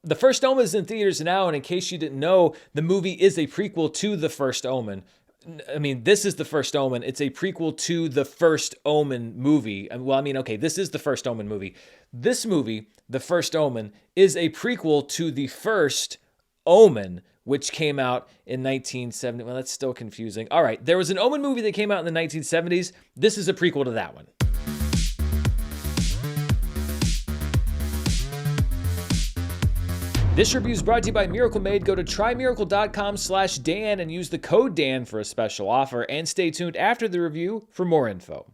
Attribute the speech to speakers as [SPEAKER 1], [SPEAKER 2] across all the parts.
[SPEAKER 1] The First Omen is in theaters now, and in case you didn't know, the movie is a prequel to The First Omen. I mean, this is The First Omen. It's a prequel to the First Omen movie. Well, I mean, okay, this is the First Omen movie. This movie, The First Omen, is a prequel to the first Omen, which came out in 1970. Well, that's still confusing. All right, there was an Omen movie that came out in the 1970s. This is a prequel to that one. This review is brought to you by Miracle Made. Go to trymiracle.com/Dan and use the code Dan for a special offer. And stay tuned after the review for more info.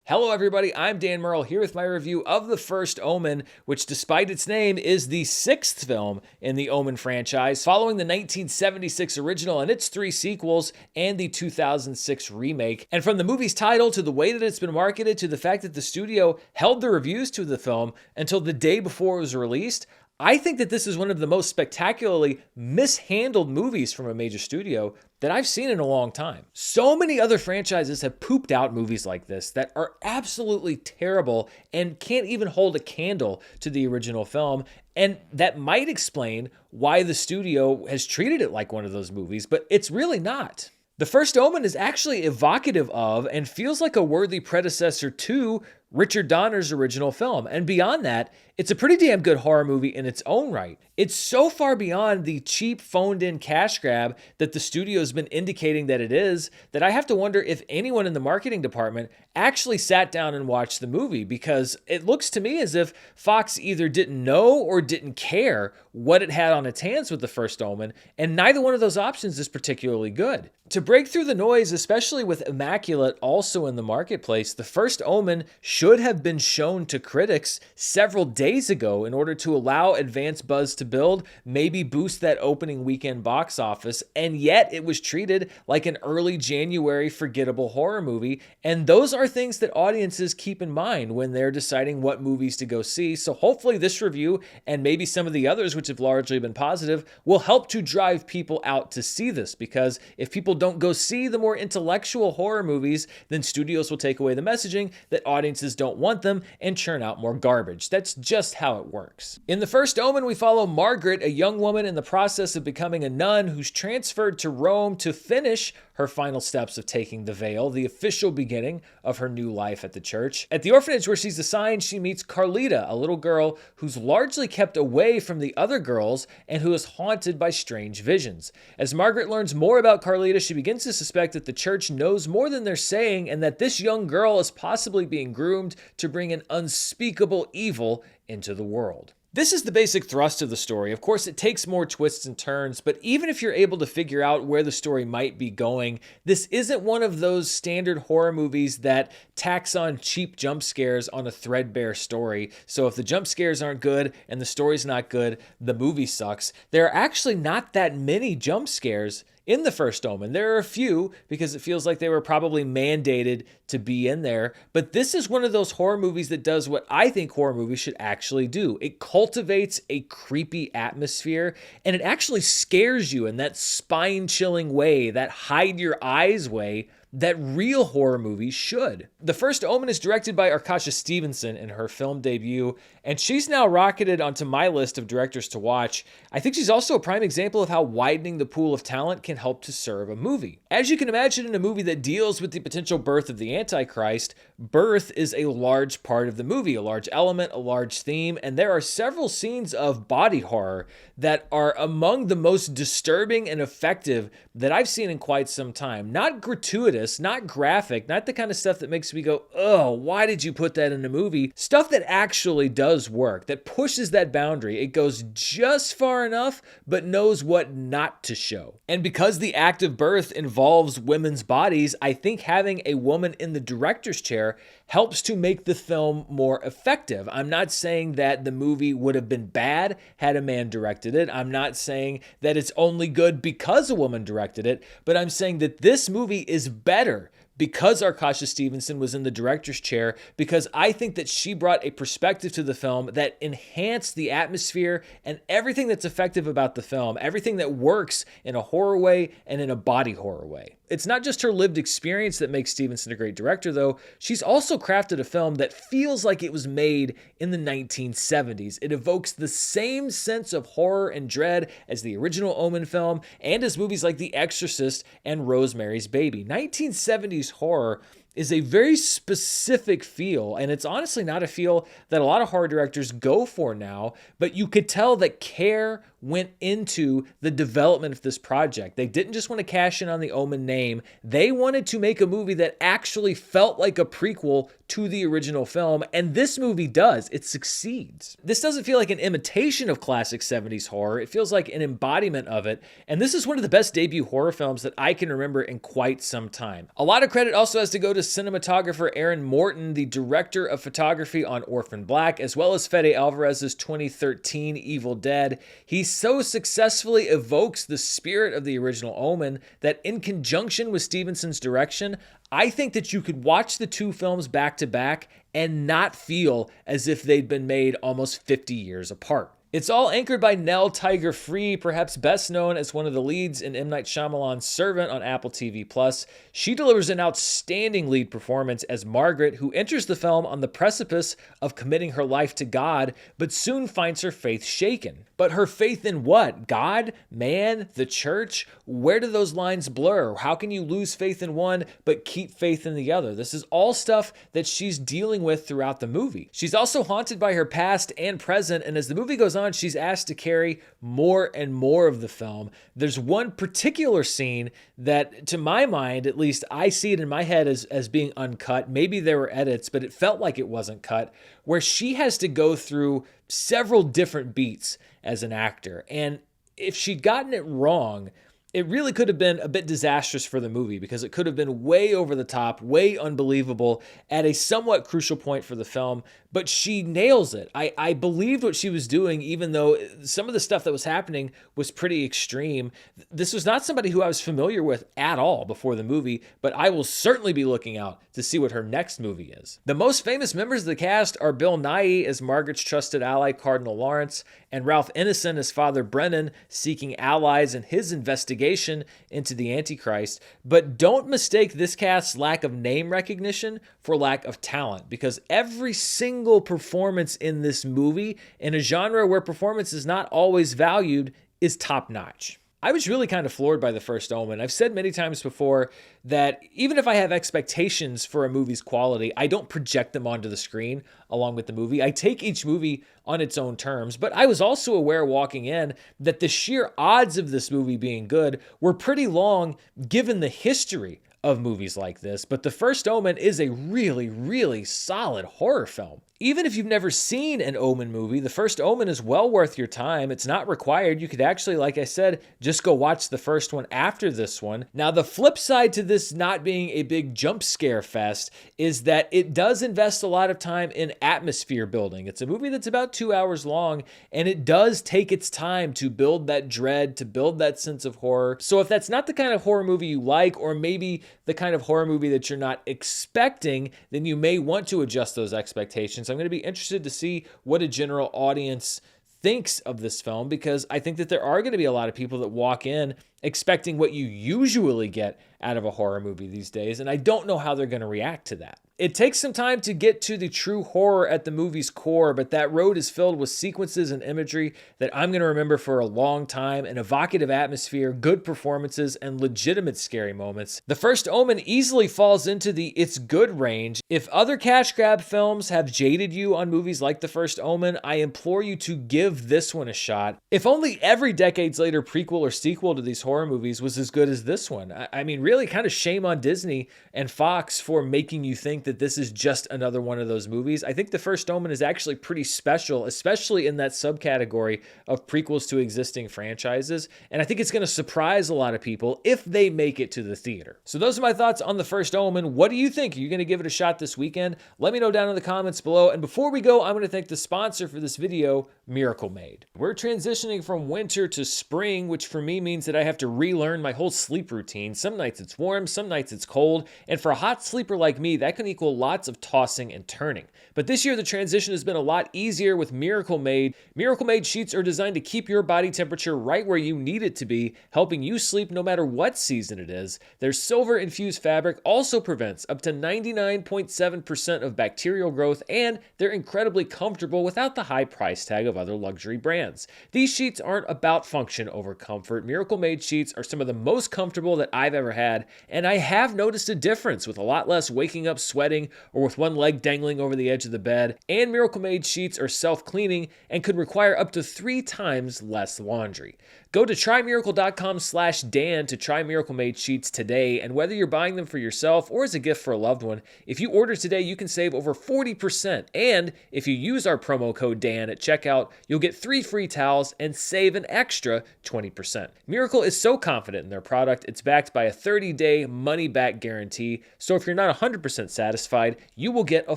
[SPEAKER 1] Hello everybody, I'm Dan Murrell here with my review of The First Omen, which despite its name is the sixth film in the Omen franchise, following the 1976 original and its three sequels and the 2006 remake. And from the movie's title to the way that it's been marketed to the fact that the studio held the reviews to the film until the day before it was released, I think that this is one of the most spectacularly mishandled movies from a major studio that I've seen in a long time. So many other franchises have pooped out movies like this that are absolutely terrible and can't even hold a candle to the original film. And that might explain why the studio has treated it like one of those movies, but it's really not. The First Omen is actually evocative of and feels like a worthy predecessor to Richard Donner's original film. And beyond that, it's a pretty damn good horror movie in its own right. It's so far beyond the cheap phoned-in cash grab that the studio's been indicating that it is, that I have to wonder if anyone in the marketing department actually sat down and watched the movie, because it looks to me as if Fox either didn't know or didn't care what it had on its hands with The First Omen, and neither one of those options is particularly good. To break through the noise, especially with Immaculate also in the marketplace, The First Omen should have been shown to critics several days ago in order to allow advance buzz to build, maybe boost that opening weekend box office, and yet it was treated like an early January forgettable horror movie, and those are things that audiences keep in mind when they're deciding what movies to go see. So hopefully this review, and maybe some of the others which have largely been positive, will help to drive people out to see this, because if people don't go see the more intellectual horror movies, then studios will take away the messaging that audiences don't want them and churn out more garbage. That's just how it works. In The First Omen, we follow Margaret, a young woman in the process of becoming a nun who's transferred to Rome to finish her final steps of taking the veil, the official beginning of her new life at the church. At the orphanage where she's assigned, she meets Carlita, a little girl who's largely kept away from the other girls and who is haunted by strange visions. As Margaret learns more about Carlita, she begins to suspect that the church knows more than they're saying, and that this young girl is possibly being groomed to bring an unspeakable evil into the world. This is the basic thrust of the story. Of course, it takes more twists and turns, but even if you're able to figure out where the story might be going, this isn't one of those standard horror movies that tacks on cheap jump scares on a threadbare story. So if the jump scares aren't good and the story's not good, the movie sucks. There are actually not that many jump scares in The First Omen. There are a few because it feels like they were probably mandated to be in there, but this is one of those horror movies that does what I think horror movies should actually do. It cultivates a creepy atmosphere, and it actually scares you in that spine-chilling way, that hide-your-eyes way that real horror movies should. The First Omen is directed by Arkasha Stevenson in her film debut, and she's now rocketed onto my list of directors to watch. I think she's also a prime example of how widening the pool of talent can help to serve a movie. As you can imagine, in a movie that deals with the potential birth of the Antichrist, birth is a large part of the movie, a large element, a large theme, and there are several scenes of body horror that are among the most disturbing and effective that I've seen in quite some time. Not gratuitous, not graphic, not the kind of stuff that makes me go, oh, why did you put that in a movie? Stuff that actually does work, that pushes that boundary. It goes just far enough, but knows what not to show. And because the act of birth involves women's bodies, I think having a woman in the director's chair helps to make the film more effective. I'm not saying that the movie would have been bad had a man directed it. I'm not saying that it's only good because a woman directed it, but I'm saying that this movie is better because Arkasha Stevenson was in the director's chair, because I think that she brought a perspective to the film that enhanced the atmosphere and everything that's effective about the film, everything that works in a horror way and in a body horror way. It's not just her lived experience that makes Stevenson a great director, though. She's also crafted a film that feels like it was made in the 1970s. It evokes the same sense of horror and dread as the original Omen film and as movies like The Exorcist and Rosemary's Baby. 1970s horror is a very specific feel, and it's honestly not a feel that a lot of horror directors go for now, but you could tell that care went into the development of this project. They didn't just want to cash in on the Omen name. They wanted to make a movie that actually felt like a prequel to the original film, and this movie does. It succeeds. This doesn't feel like an imitation of classic 70s horror. It feels like an embodiment of it, and this is one of the best debut horror films that I can remember in quite some time. A lot of credit also has to go to cinematographer Aaron Morton, the director of photography on Orphan Black, as well as Fede Alvarez's 2013 Evil Dead. He so successfully evokes the spirit of the original Omen that in conjunction with Stevenson's direction, I think that you could watch the two films back to back and not feel as if they'd been made almost 50 years apart. It's all anchored by Nell Tiger Free, perhaps best known as one of the leads in M. Night Shyamalan's Servant on Apple TV+. She delivers an outstanding lead performance as Margaret, who enters the film on the precipice of committing her life to God, but soon finds her faith shaken. But her faith in what? God? Man? The church? Where do those lines blur? How can you lose faith in one but keep faith in the other? This is all stuff that she's dealing with throughout the movie. She's also haunted by her past and present, and as the movie goes on, she's asked to carry more and more of the film. There's one particular scene that, to my mind, at least I see it in my head as being uncut. Maybe there were edits, but it felt like it wasn't cut, where she has to go through several different beats as an actor. And if she'd gotten it wrong, it really could have been a bit disastrous for the movie because it could have been way over the top, way unbelievable at a somewhat crucial point for the film, but she nails it. I believed what she was doing, even though some of the stuff that was happening was pretty extreme. This was not somebody who I was familiar with at all before the movie, but I will certainly be looking out to see what her next movie is. The most famous members of the cast are Bill Nighy as Margaret's trusted ally, Cardinal Lawrence, and Ralph Ineson as Father Brennan, seeking allies in his investigation into the Antichrist. But don't mistake this cast's lack of name recognition for lack of talent, because every single performance in this movie, in a genre where performance is not always valued, is top-notch. I was really kind of floored by the first Omen. I've said many times before that even if I have expectations for a movie's quality, I don't project them onto the screen along with the movie. I take each movie on its own terms, but I was also aware walking in that the sheer odds of this movie being good were pretty long given the history of movies like this. But the first Omen is a really, really solid horror film. Even if you've never seen an Omen movie, the first Omen is well worth your time. It's not required. You could actually, like I said, just go watch the first one after this one. Now, the flip side to this not being a big jump scare fest is that it does invest a lot of time in atmosphere building. It's a movie that's about 2 hours long, and it does take its time to build that dread, to build that sense of horror. So if that's not the kind of horror movie you like, or maybe the kind of horror movie that you're not expecting, then you may want to adjust those expectations. I'm going to be interested to see what a general audience thinks of this film, because I think that there are going to be a lot of people that walk in expecting what you usually get out of a horror movie these days, and I don't know how they're going to react to that. It takes some time to get to the true horror at the movie's core, but that road is filled with sequences and imagery that I'm going to remember for a long time, an evocative atmosphere, good performances, and legitimate scary moments. The first Omen easily falls into the it's good range. If other cash grab films have jaded you on movies like the first Omen, I implore you to give this one a shot. If only every decades later prequel or sequel to these horror movies was as good as this one. I mean, really kind of shame on Disney and Fox for making you think that this is just another one of those movies. I think the first Omen is actually pretty special, especially in that subcategory of prequels to existing franchises. And I think it's going to surprise a lot of people if they make it to the theater. So those are my thoughts on the first Omen. What do you think? Are you going to give it a shot this weekend? Let me know down in the comments below. And before we go, I'm going to thank the sponsor for this video, Miracle Made. We're transitioning from winter to spring, which for me means that I have to to relearn my whole sleep routine. Some nights it's warm, some nights it's cold, and for a hot sleeper like me, that can equal lots of tossing and turning. But this year, the transition has been a lot easier with Miracle Made. Miracle Made sheets are designed to keep your body temperature right where you need it to be, helping you sleep no matter what season it is. Their silver-infused fabric also prevents up to 99.7% of bacterial growth, and they're incredibly comfortable without the high price tag of other luxury brands. These sheets aren't about function over comfort. Miracle Made sheets are some of the most comfortable that I've ever had, and I have noticed a difference with a lot less waking up sweating or with one leg dangling over the edge of the bed. And Miracle Made sheets are self-cleaning and could require up to 3 times less laundry. Go to trymiracle.com/Dan to try Miracle Made sheets today, and whether you're buying them for yourself or as a gift for a loved one, if you order today, you can save over 40%. And if you use our promo code Dan at checkout, you'll get 3 free towels and save an extra 20%. Miracle is so confident in their product, it's backed by a 30-day money-back guarantee, so if you're not 100% satisfied, you will get a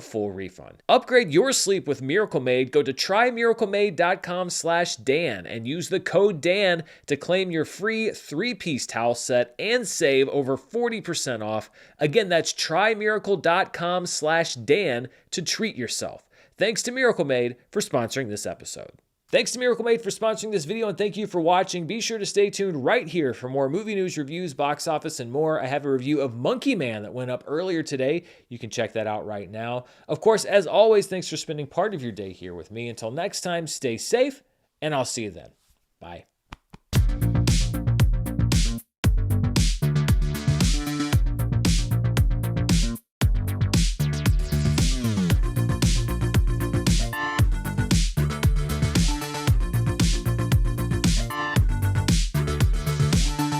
[SPEAKER 1] full refund. Upgrade your sleep with Miracle Made. Go to trymiraclemade.com/Dan and use the code Dan to claim your free 3-piece towel set and save over 40% off. Again, that's trymiracle.com/Dan to treat yourself. Thanks to Miracle Made for sponsoring this episode. Thanks to Miracle Made for sponsoring this video, and thank you for watching. Be sure to stay tuned right here for more movie news, reviews, box office, and more. I have a review of Monkey Man that went up earlier today. You can check that out right now. Of course, as always, thanks for spending part of your day here with me. Until next time, stay safe, and I'll see you then. Bye.